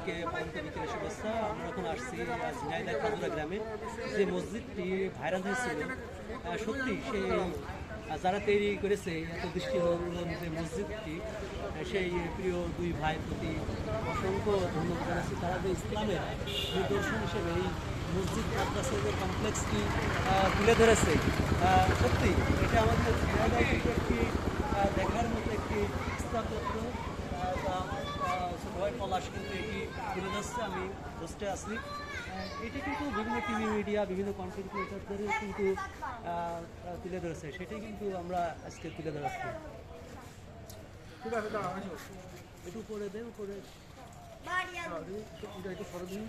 সবাইকে পবিত্র বিকেলের শুভেচ্ছা। আমরা এখন আসছি ঝিনাইদহ খাজুরা গ্রামে, যে মসজিদটি ভাইরাল হয়েছিল, সত্যি সেই যারা তৈরি করেছে এত দৃষ্টিনন্দন যে মসজিদটি, সেই প্রিয় দুই ভাইয়ের প্রতি অসংখ্য ধন্যবাদ জানাচ্ছি। তারা যে ইসলামের নিদর্শন হিসেবে এই মসজিদ মাদ্রাসা যে কমপ্লেক্সটি তুলে ধরেছে, সত্যি এটা আমাদের ঝিনাইদহ একটি দেখার মতো একটি স্থাপত্য। ছোট ভাই পলাশ কিন্তু এটি তুলে ধরছে, আমি পোস্টে আসি। এটি কিন্তু বিভিন্ন টিভি মিডিয়া, বিভিন্ন কন্টেন্ট ক্রিয়েটারদের কিন্তু তুলে ধরেছে, সেটাই কিন্তু আমরা আজকে তুলে ধরাচ্ছি। ঠিক আছে, একটু করে দেন, করে একটু সরে দিন।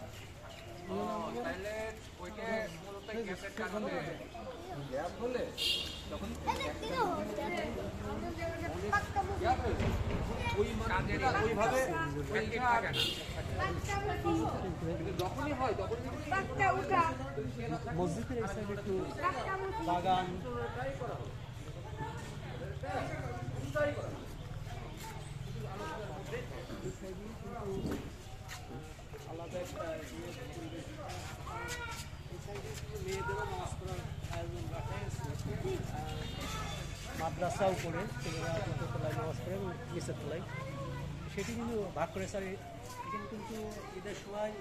মসজিদের এই সাইডে একটু বাগান, আলাদা একটা মেয়েদেরও নামাজ পড়ার আয়োজন রাখা হয়েছে। মাদ্রাসাও করে ছেলেরা তলায় নামাজ পড়ে এবং নিচের তলায় সেটি কিন্তু ভাগ করে। স্যার এখানে কিন্তু ঈদের সময়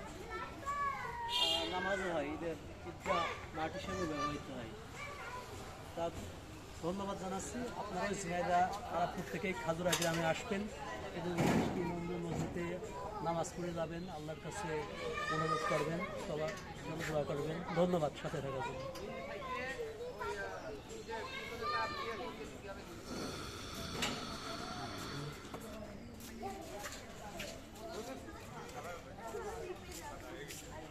নামাজও হয়, ঈদের ঈদগাহ মাঠ হিসেবে ব্যবহৃত হয়। তা ধন্যবাদ জানাচ্ছি। আপনারা ঝিনাইদহ আরাপুর থেকে খাজুরা গ্রামে আসবেন এবং নন্দন মসজিদে নামাজ পড়ে যাবেন, আল্লাহর কাছে অনুরোধ করবেন, সবার দোয়া করবেন। ধন্যবাদ সাথে থাকার জন্য।